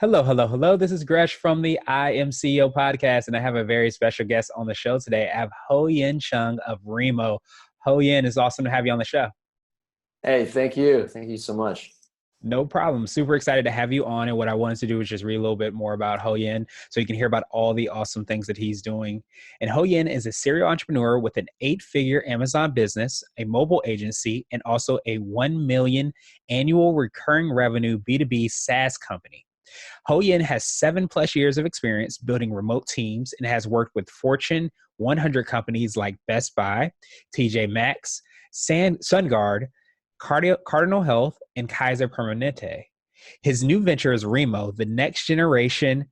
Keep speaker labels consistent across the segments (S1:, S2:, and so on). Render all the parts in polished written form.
S1: Hello, hello, hello. This is Gresh from the I Am CEO podcast, and I have a very special guest on the show today. I have Ho Yin Chung of Remo. Ho Yin, it's awesome to have you on the show.
S2: Hey, thank you. Thank you so much.
S1: No problem. Super excited to have you on. And what I wanted to do is just read a little bit more about Ho Yin so you can hear about all the awesome things that he's doing. And Ho Yin is a serial entrepreneur with an 8-figure Amazon business, a mobile agency, and also a 1 million annual recurring revenue B2B SaaS company. Ho Yin has 7+ years of experience building remote teams and has worked with Fortune 100 companies like Best Buy, TJ Maxx, SunGard, Cardinal Health, and Kaiser Permanente. His new venture is Remo, the next generation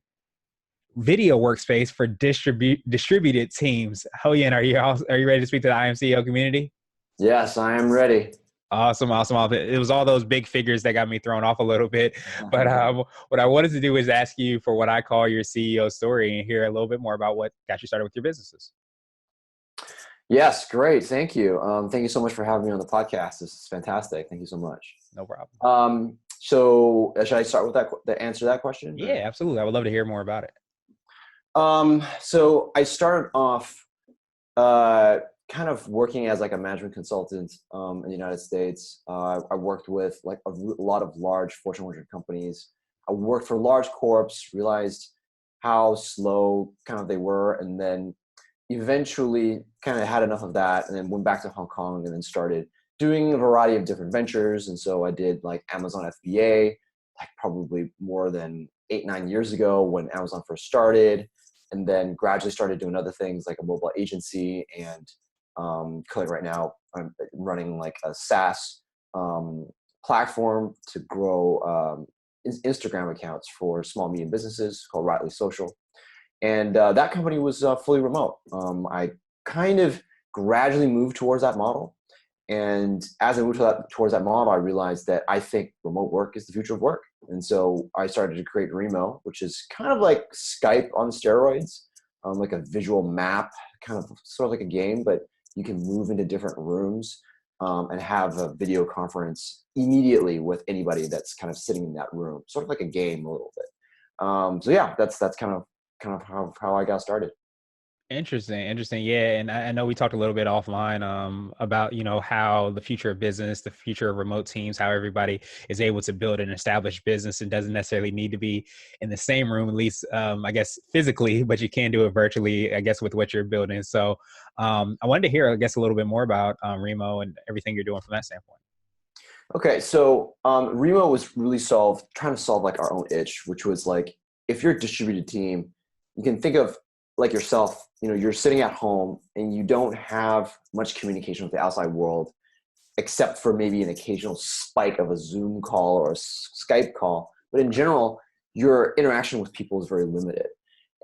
S1: video workspace for distributed teams. Ho Yin, are you ready to speak to the IMCO community?
S2: Yes, I am ready.
S1: Awesome, awesome. It was all those big figures that got me thrown off a little bit. But what I wanted to do is ask you for what I call your CEO story and hear a little bit more about what got you started with your businesses.
S2: Yes, great. Thank you. Thank you so much for having me on the podcast. This is fantastic. Thank you so much.
S1: No problem.
S2: So should I start with the answer to that question?
S1: Yeah, absolutely. I would love to hear more about it.
S2: So I started off kind of working as like a management consultant in the United States. I worked with like a lot of large Fortune 100 companies. I worked for large corps, realized how slow kind of they were, and then eventually kind of had enough of that, and then went back to Hong Kong and then started doing a variety of different ventures. And so I did like Amazon FBA, like probably more than 8-9 years ago when Amazon first started, and then gradually started doing other things like a mobile agency. And right now I'm running like a SaaS platform to grow Instagram accounts for small medium businesses called Rightly Social. And that company was fully remote. I kind of gradually moved towards that model. And as I moved towards that model, I realized that I think remote work is the future of work. And so I started to create Remo, which is kind of like Skype on steroids, like a visual map, kind of sort of like a game, but you can move into different rooms and have a video conference immediately with anybody that's kind of sitting in that room, sort of like a game a little bit. So yeah, that's kind of how I got started.
S1: Interesting. Yeah, and I know we talked a little bit offline about how the future of business, the future of remote teams, how everybody is able to build an established business and doesn't necessarily need to be in the same room, at least I guess physically, but you can do it virtually, I guess, with what you're building. So I wanted to hear, I guess, a little bit more about Remo and everything you're doing from that standpoint.
S2: Okay, so Remo was really trying to solve like our own itch, which was like if you're a distributed team, you can think of like yourself, you're sitting at home and you don't have much communication with the outside world, except for maybe an occasional spike of a Zoom call or a Skype call. But in general, your interaction with people is very limited.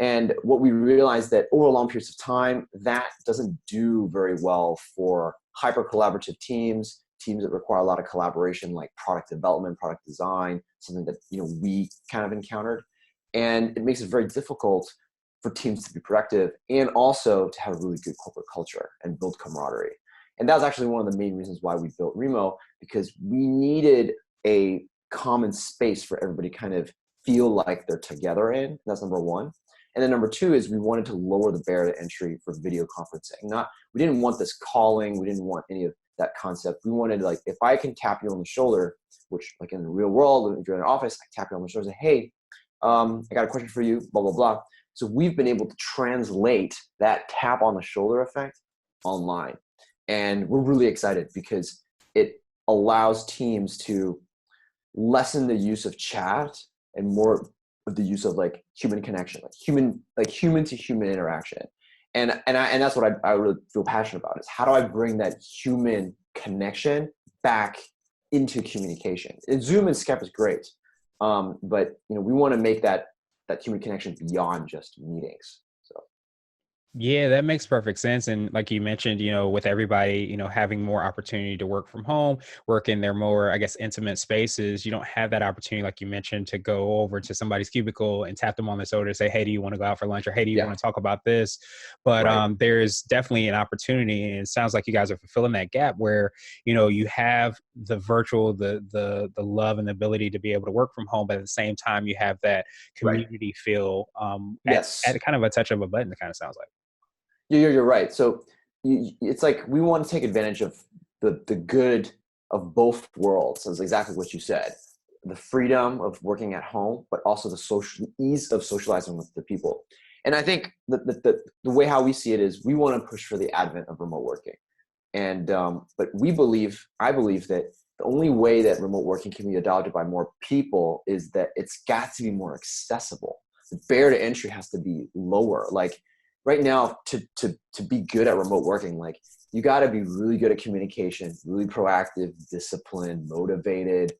S2: And what we realized that over long periods of time, that doesn't do very well for hyper collaborative teams that require a lot of collaboration, like product development, product design, something that we kind of encountered. And it makes it very difficult for teams to be productive and also to have a really good corporate culture and build camaraderie. And that was actually one of the main reasons why we built Remo, because we needed a common space for everybody to kind of feel like they're together in. That's number one. And then number two is we wanted to lower the barrier to entry for video conferencing. We didn't want this calling. We didn't want any of that concept. We wanted, like, if I can tap you on the shoulder, which like in the real world, if you're in an office, I tap you on the shoulder and say, hey, I got a question for you, blah, blah, blah. So we've been able to translate that tap on the shoulder effect online. And we're really excited because it allows teams to lessen the use of chat and more of the use of like human connection, like human to human interaction. And that's what I really feel passionate about, is how do I bring that human connection back into communication? And Zoom and Skype is great. But we want to make that human connection beyond just meetings. So
S1: Yeah, that makes perfect sense. And like you mentioned, with everybody, having more opportunity to work from home, work in their more, I guess, intimate spaces, you don't have that opportunity, like you mentioned, to go over to somebody's cubicle and tap them on the shoulder and say, hey, do you want to go out for lunch? Or hey, do you
S2: Yeah,
S1: want to talk about this? But
S2: right,
S1: there's definitely an opportunity. And it sounds like you guys are fulfilling that gap where, you have the virtual, the love and the ability to be able to work from home, but at the same time, you have that
S2: right.
S1: community feel at
S2: Yes.
S1: kind of a touch of a button, it kind of sounds like.
S2: You're right. So it's like we want to take advantage of the good of both worlds. That's exactly what you said. The freedom of working at home, but also the social ease of socializing with the people. And I think the way how we see it is we want to push for the advent of remote working. And but I believe that the only way that remote working can be adopted by more people is that it's got to be more accessible. The barrier to entry has to be lower. Like right now, to be good at remote working, like you got to be really good at communication, really proactive, disciplined, motivated,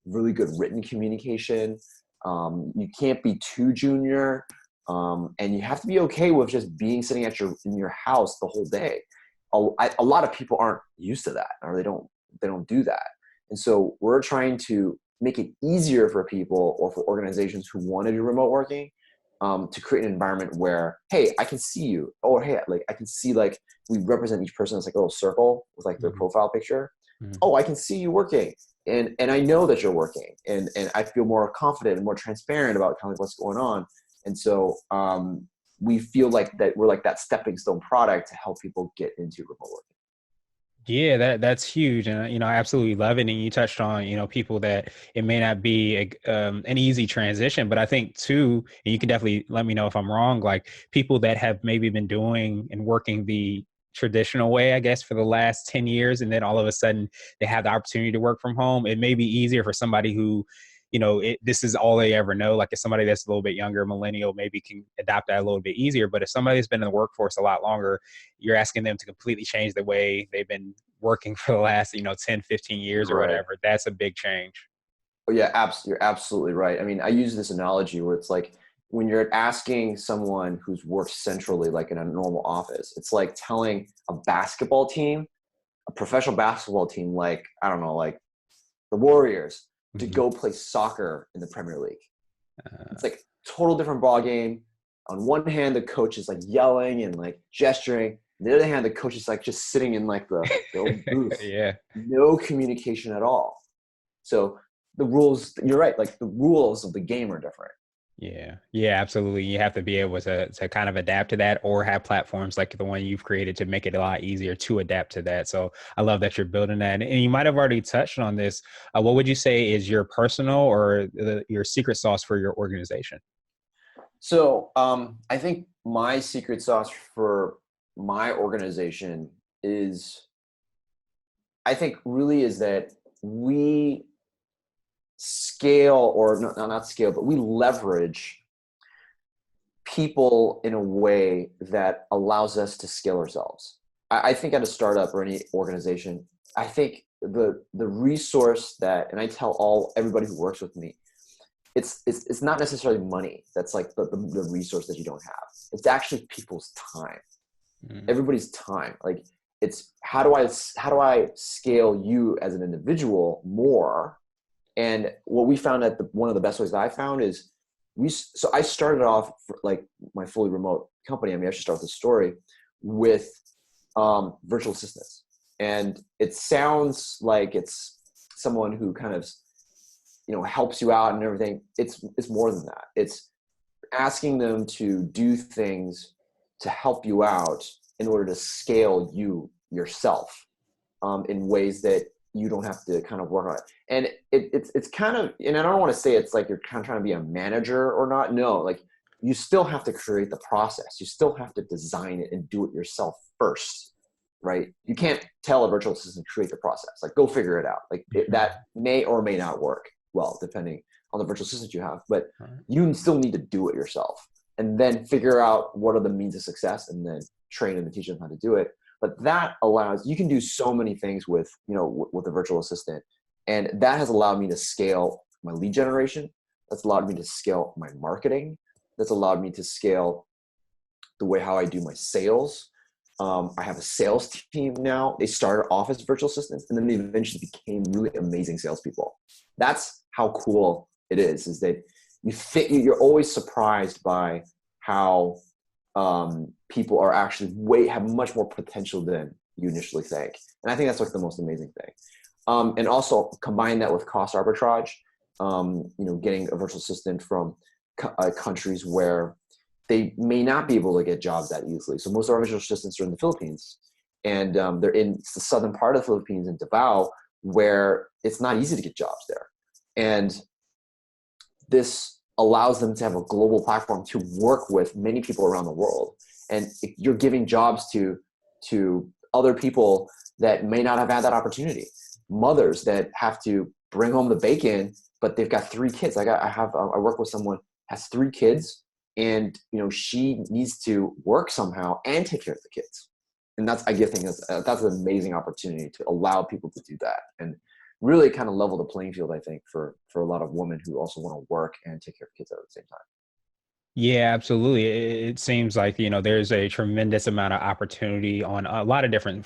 S2: really good written communication. You can't be too junior, and you have to be okay with just being sitting at in your house the whole day. A lot of people aren't used to that, or they don't do that. And so we're trying to make it easier for people or for organizations who want to do remote working, to create an environment where, hey, I can see you, or hey, like I can see, like we represent each person as like a little circle with like their
S1: Mhm,
S2: profile picture.
S1: mhm.
S2: Oh, I can see you working, and I know that you're working, and I feel more confident and more transparent about kind of what's going on. And so we feel like that we're like that stepping stone product to help people get into remote work.
S1: Yeah, that's huge, and I absolutely love it. And you touched on people that it may not be an easy transition, but I think too, and you can definitely let me know if I'm wrong. Like people that have maybe been doing and working the traditional way, I guess, for the last 10 years, and then all of a sudden they have the opportunity to work from home. It may be easier for somebody who this is all they ever know. Like if somebody that's a little bit younger, millennial, maybe can adapt that a little bit easier. But if somebody's been in the workforce a lot longer, you're asking them to completely change the way they've been working for the last 10, 15 years or
S2: Right.
S1: whatever. That's a big change.
S2: Oh yeah, you're absolutely right. I mean, I use this analogy where it's like when you're asking someone who's worked centrally, like in a normal office, it's like telling a basketball team, a professional basketball team, like I don't know, like the Warriors, to
S1: Mhm.
S2: go play soccer in the Premier League. It's
S1: uh,
S2: like total different ball game. On one hand, the coach is like yelling and like gesturing. On the other hand, the coach is like just sitting in like the old booth,
S1: yeah.
S2: no communication at all. So the rules, you're right, like the rules of the game are different.
S1: Yeah, absolutely. You have to be able to kind of adapt to that, or have platforms like the one you've created to make it a lot easier to adapt to that. So I love that you're building that. And you might have already touched on this. What would you say is your personal or your secret sauce for your organization?
S2: So I think my secret sauce for my organization is, I think, really is that we scale, or not scale, but we leverage people in a way that allows us to scale ourselves. I think at a startup or any organization, I think the resource that, and I tell everybody who works with me, it's not necessarily money that's like the resource that you don't have. It's actually people's time,
S1: Mm.
S2: everybody's time. Like it's how do I scale you as an individual more. And what we found one of the best ways that I found is so I started off like my fully remote company. I mean, I should start with the story with virtual assistants. And it sounds like it's someone who kind of, helps you out and everything. It's more than that. It's asking them to do things to help you out in order to scale you yourself, in ways that you don't have to kind of work on it. And it's kind of, and I don't want to say it's like you're kind of trying to be a manager or not. No, like you still have to create the process. You still have to design it and do it yourself first, right? You can't tell a virtual assistant to create the process. Like go figure it out. Like that may or may not work well, depending on the virtual assistant you have, but
S1: Mhm.
S2: you still need to do it yourself and then figure out what are the means of success and then train and teach them how to do it. But that allows, you can do so many things with with a virtual assistant, and that has allowed me to scale my lead generation. That's allowed me to scale my marketing. That's allowed me to scale the way how I do my sales. I have a sales team now. They started off as virtual assistants, and then they eventually became really amazing salespeople. That's how cool it is that you're always surprised by how people are actually have much more potential than you initially think. And I think that's like the most amazing thing. And also combine that with cost arbitrage, getting a virtual assistant from countries where they may not be able to get jobs that easily. So most of our virtual assistants are in the Philippines, and they're in the southern part of the Philippines in Davao, where it's not easy to get jobs there. And this allows them to have a global platform to work with many people around the world. And you're giving jobs to other people that may not have had that opportunity. Mothers that have to bring home the bacon, but they've got 3 kids. I work with someone has 3 kids, and she needs to work somehow and take care of the kids. And I think that's an amazing opportunity to allow people to do that, and really kind of level the playing field, I think, for a lot of women who also want to work and take care of kids at the same time.
S1: Yeah, absolutely. It seems like, there's a tremendous amount of opportunity on a lot of different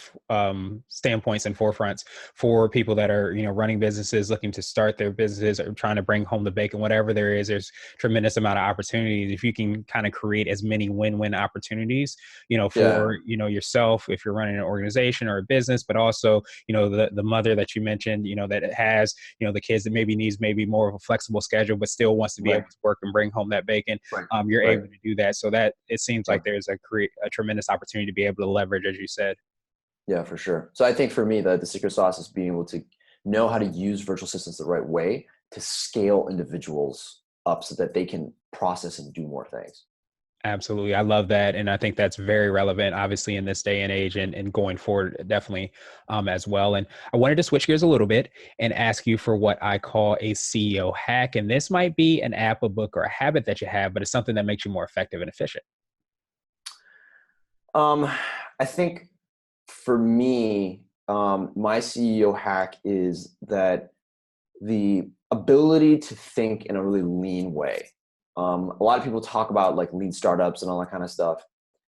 S1: standpoints and forefronts for people that are, running businesses, looking to start their businesses or trying to bring home the bacon, whatever there is, there's tremendous amount of opportunities. If you can kind of create as many win-win opportunities,
S2: Yeah,
S1: for, yourself, if you're running an organization or a business, but also, the mother that you mentioned, that has, the kids that maybe more of a flexible schedule, but still wants to be
S2: right,
S1: able to work and bring home that bacon.
S2: right,
S1: You're
S2: right.
S1: able to do that. So that it seems
S2: Yeah.
S1: like there's a tremendous opportunity to be able to leverage, as you said.
S2: Yeah, for sure. So I think for me, the secret sauce is being able to know how to use virtual assistants the right way to scale individuals up so that they can process and do more things.
S1: Absolutely. I love that. And I think that's very relevant, obviously, in this day and age and going forward, definitely as well. And I wanted to switch gears a little bit and ask you for what I call a CEO hack. And this might be an app, a book, or a habit that you have, but it's something that makes you more effective and efficient.
S2: Um, I think for me, my CEO hack is that the ability to think in a really lean way. A lot of people talk about like lean startups and all that kind of stuff.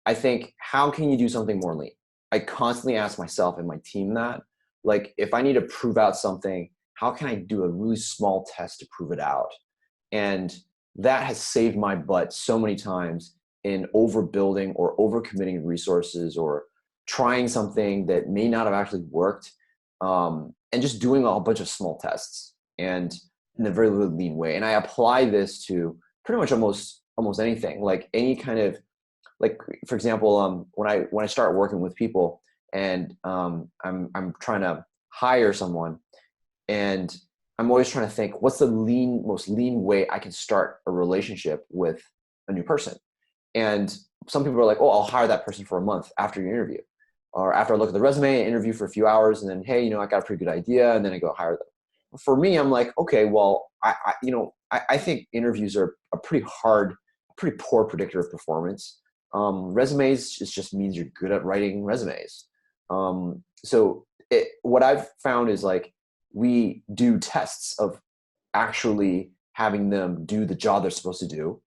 S2: I think, how can you do something more lean? I constantly ask myself and my team that. Like, if I need to prove out something, how can I do a really small test to prove it out? And that has saved my butt so many times in overbuilding or overcommitting resources or trying something that may not have actually worked, and just doing a whole bunch of small tests and in a very lean way. And I apply this to pretty much almost anything, like any kind of, like, for example, when I start working with people and I'm trying to hire someone, and I'm always trying to think, what's the most lean way I can start a relationship with a new person? And some people are like, oh, I'll hire that person for a month after your interview, or after I look at the resume, interview for a few hours, and then, hey, I got a pretty good idea, and then I go hire them. For me, I'm like, okay, well, I think interviews are a pretty hard, pretty poor predictor of performance. Resumes just means you're good at writing resumes. What I've found is, like, we do tests of actually having them do the job they're supposed to do,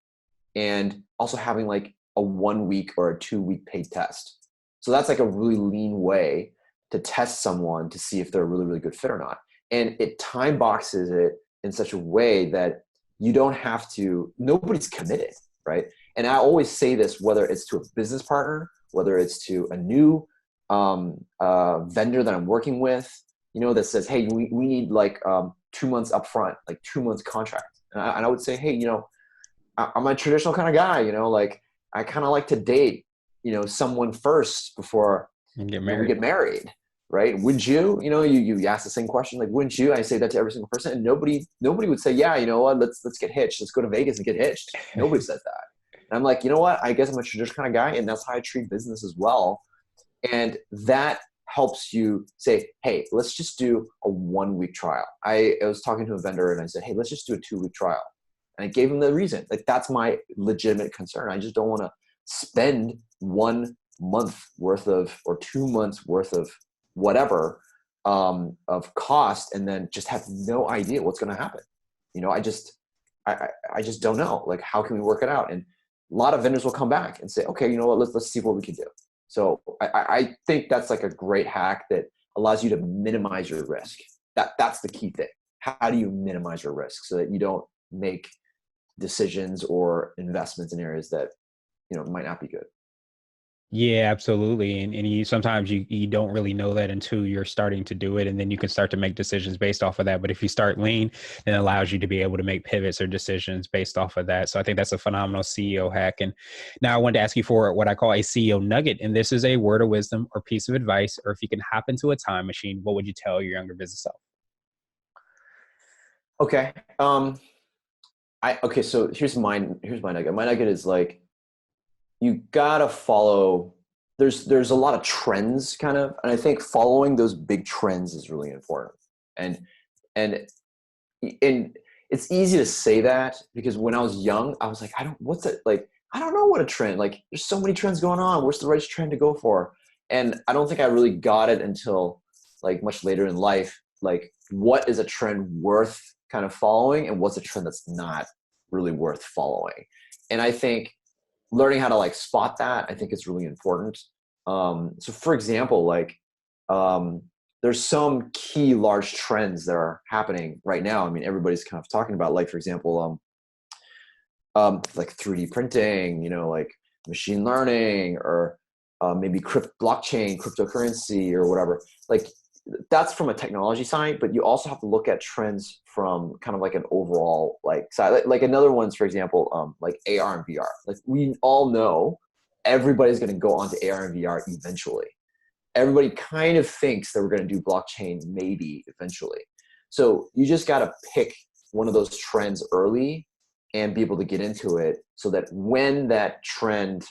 S2: and also having like a 1 week or a 2 week paid test. So that's like a really lean way to test someone to see if they're a really, really good fit or not. And it time boxes it in such a way that you don't have to, nobody's committed, right? And I always say this, whether it's to a business partner, whether it's to a new vendor that I'm working with, that says, hey, we need like 2 months upfront, like 2 months contract. And I would say, hey, I'm a traditional kind of guy, like, I kind of like to date, someone first before
S1: And get
S2: we
S1: married.
S2: get married, right? Would you, you ask the same question, like, wouldn't you? I say that to every single person, and nobody would say, yeah, you know what, let's get hitched. Let's go to Vegas and get hitched. Nobody says that. And I'm like, you know what? I guess I'm a traditional kind of guy, and that's how I treat business as well. And that helps you say, hey, let's just do a 1 week trial. I was talking to a vendor and I said, hey, let's just do a 2 week trial. And I gave him the reason. Like, that's my legitimate concern. I just don't want to spend 1 month worth of, or 2 months worth of whatever, of cost, and then just have no idea what's going to happen. I just don't know. Like, how can we work it out? And lot of vendors will come back and say, okay, you know what, let's see what we can do. So I think that's like a great hack that allows you to minimize your risk. That's the key thing. How do you minimize your risk so that you don't make decisions or investments in areas that, might not be good?
S1: Yeah, absolutely. And you sometimes you don't really know that until you're starting to do it. And then you can start to make decisions based off of that. But if you start lean, then it allows you to be able to make pivots or decisions based off of that. So I think that's a phenomenal CEO hack. And now I wanted to ask you for what I call a CEO nugget. And this is a word of wisdom or piece of advice, or if you can hop into a time machine, what would you tell your younger business self?
S2: Okay. So here's my nugget. My nugget is like, you gotta follow. There's a lot of trends kind of, and I think following those big trends is really important. And and and it's easy to say that because when I was young, I was like, what's it like? I don't know what a trend. Like, there's so many trends going on. What's the right trend to go for? And I don't think I really got it until like much later in life. Like, what is a trend worth kind of following, and what's a trend that's not really worth following? And I think learning how to like spot that, I think is really important. So for example, like, um, there's some key large trends that are happening right now. I mean, everybody's kind of talking about, like, for example, like 3D printing, like machine learning, or maybe blockchain, cryptocurrency, or whatever. Like, that's from a technology side, but you also have to look at trends from kind of like an overall like side. Like another one's, for example, like AR and VR. Like, we all know everybody's going to go onto AR and VR eventually. Everybody kind of thinks that we're going to do blockchain maybe eventually. So you just got to pick one of those trends early and be able to get into it so that when that trend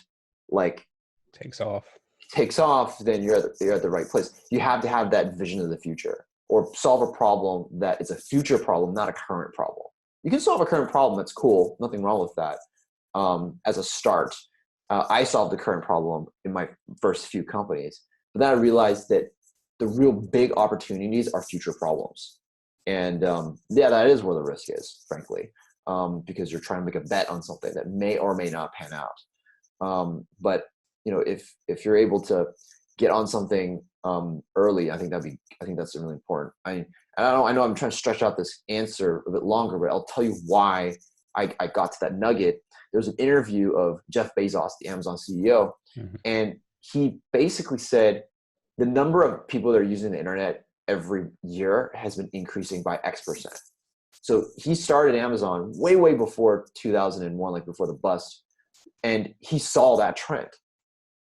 S2: like
S1: Takes off.
S2: takes off, then you're at the right place. You have to have that vision of the future, or solve a problem that is a future problem, not a current problem. You can solve a current problem. That's cool. Nothing wrong with that. As a start, I solved the current problem in my first few companies, but then I realized that the real big opportunities are future problems. And yeah, that is where the risk is, frankly, because you're trying to make a bet on something that may or may not pan out. But if you're able to get on something early, I think that's really important. I know I'm trying to stretch out this answer a bit longer, but I'll tell you why I got to that nugget. There was an interview of Jeff Bezos, the Amazon CEO,
S1: Mhm.
S2: and he basically said the number of people that are using the internet every year has been increasing by X%. So he started Amazon way, way before 2001, like before the bust, and he saw that trend.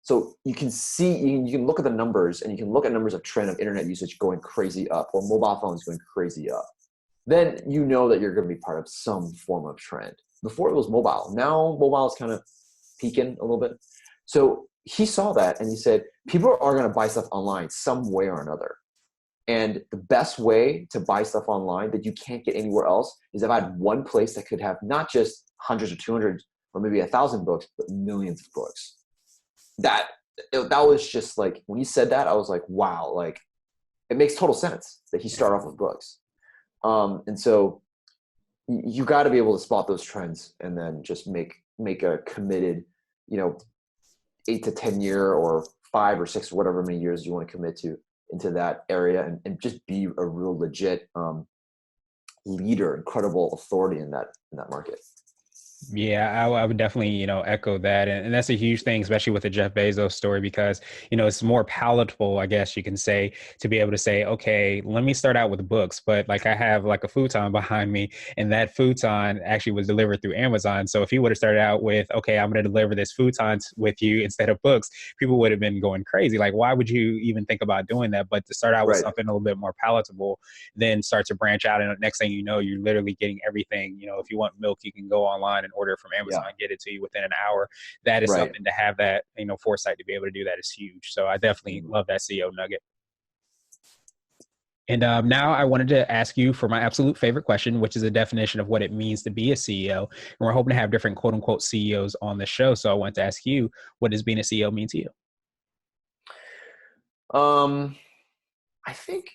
S2: So you can see, you can look at the numbers, and you can look at numbers of trend of internet usage going crazy up, or mobile phones going crazy up. Then you know that you're going to be part of some form of trend. Before it was mobile. Now mobile is kind of peaking a little bit. So he saw that and he said, people are going to buy stuff online some way or another. And the best way to buy stuff online that you can't get anywhere else is if I had one place that could have not just hundreds or 200 or maybe 1,000 books, but millions of books. That was just like, when he said that, I was like, wow, like, it makes total sense that he started off with books. And so you got to be able to spot those trends and then just make a committed, 8 to 10 year or 5 or 6 or whatever many years you want to commit to into that area, and just be a real legit leader, incredible authority in that market.
S1: Yeah, I would definitely, echo that. And that's a huge thing, especially with the Jeff Bezos story, because, it's more palatable, I guess you can say, to be able to say, okay, let me start out with books. But like, I have like a futon behind me, and that futon actually was delivered through Amazon. So if he would have started out with, okay, I'm going to deliver this futon with you instead of books, people would have been going crazy. Like, why would you even think about doing that? But to start out with
S2: Right.
S1: something a little bit more palatable, then start to branch out. And the next thing you know, you're literally getting everything. If you want milk, you can go online and order from Amazon,
S2: Yeah.
S1: get it to you within an hour. That is
S2: Right.
S1: something to have that, foresight to be able to do that is huge. So I definitely
S2: Mhm.
S1: love that CEO nugget. And now I wanted to ask you for my absolute favorite question, which is a definition of what it means to be a CEO. And we're hoping to have different quote unquote CEOs on the show. So I want to ask you, what does being a CEO mean to you?
S2: Um, I think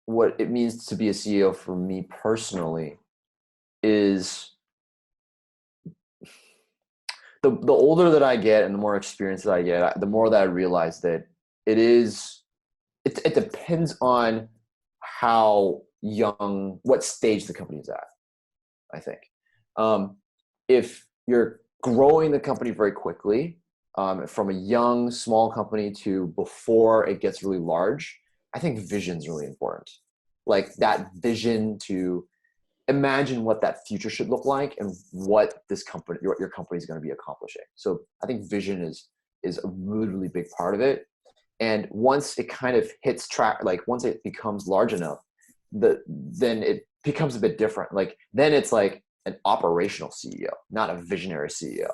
S2: what it means to be a CEO for me personally is the older that I get and the more experience that I get, the more that I realize that it depends on how young, what stage the company is at, I think. If you're growing the company very quickly, from a young, small company to before it gets really large, I think vision is really important. Like that vision to imagine what that future should look like and what this company, your company is going to be accomplishing. So I think vision is a really, really big part of it. And once it kind of hits track, like once it becomes large enough, then it becomes a bit different. Like then it's like an operational CEO, not a visionary CEO.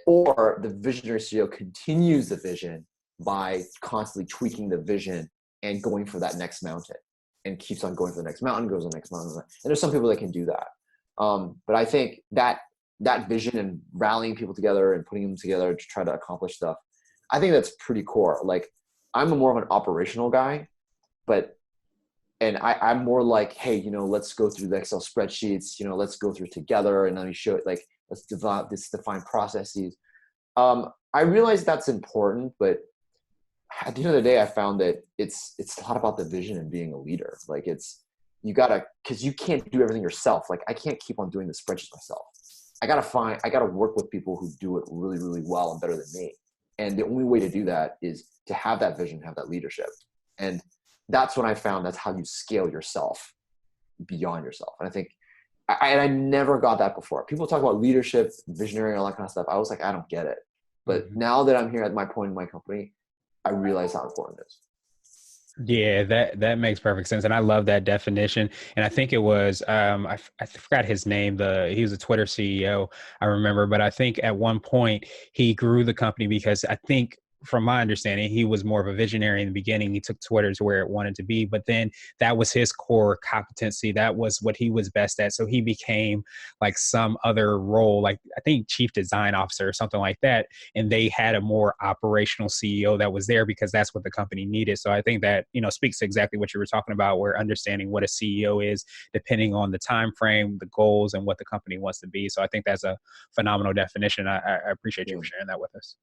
S2: Or the visionary CEO continues the vision by constantly tweaking the vision and going for that next mountain, and keeps on going for the next mountain, goes to the next mountain. And there's some people that can do that. But I think that vision and rallying people together and putting them together to try to accomplish stuff, I think that's pretty core. Like I'm more of an operational guy, and I'm more like, hey, let's go through the Excel spreadsheets, let's go through together and let me show it, like, let's define processes. I realize that's important, but at the end of the day, I found that it's a lot about the vision and being a leader. Like because you can't do everything yourself. Like I can't keep on doing the spreadsheets myself. I gotta work with people who do it really, really well and better than me. And the only way to do that is to have that vision, have that leadership. And that's when I found that's how you scale yourself beyond yourself. And I think, I never got that before. People talk about leadership, visionary, and all that kind of stuff. I was like, I don't get it. But now that I'm here at my point in my company, I realize how important it is.
S1: Yeah, that makes perfect sense, and I love that definition. And I think it was I forgot his name. He was a Twitter CEO, I remember, but I think at one point he grew the company because I think, from my understanding, he was more of a visionary in the beginning. He took Twitter to where it wanted to be, but then that was his core competency. That was what he was best at. So he became like some other role, like I think chief design officer or something like that. And they had a more operational CEO that was there because that's what the company needed. So I think that, speaks to exactly what you were talking about, where understanding what a CEO is, depending on the time frame, the goals, and what the company wants to be. So I think that's a phenomenal definition. I appreciate you for sharing that with us.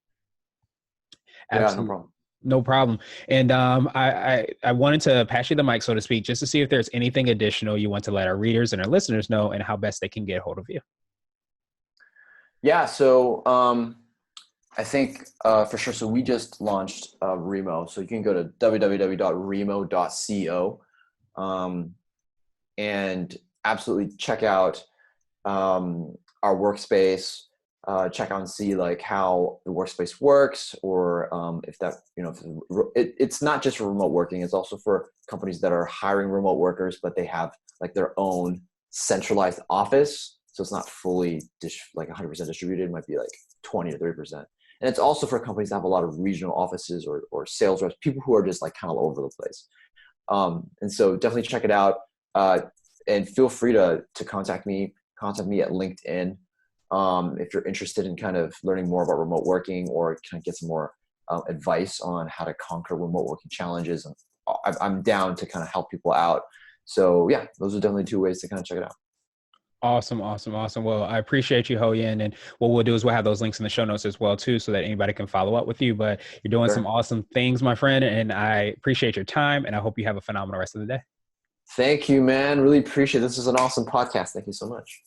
S2: Yeah, no
S1: Absolutely.
S2: problem.
S1: No problem. And I wanted to pass you the mic, so to speak, just to see if there's anything additional you want to let our readers and our listeners know, and how best they can get a hold of you.
S2: Yeah. So I think for sure. So we just launched Remo. So you can go to www.remo.co and absolutely check out our workspace. Check out and see like how the workspace works, or if that, it's not just for remote working. It's also for companies that are hiring remote workers, but they have like their own centralized office. So it's not fully like 100% distributed. It might be like 20 to 30%. And it's also for companies that have a lot of regional offices or sales reps, people who are just like kind of all over the place. And so definitely check it out. And feel free to contact me at LinkedIn. If you're interested in kind of learning more about remote working, or kind of get some more advice on how to conquer remote working challenges, and I'm down to kind of help people out. So yeah, those are definitely two ways to kind of check it out.
S1: Awesome. Well, I appreciate you, Ho Yin. And what we'll do is we'll have those links in the show notes as well, too, so that anybody can follow up with you. But you're doing some
S2: Sure.
S1: awesome things, my friend, and I appreciate your time, and I hope you have a phenomenal rest of the day.
S2: Thank you, man. Really appreciate it. This is an awesome podcast. Thank you so much.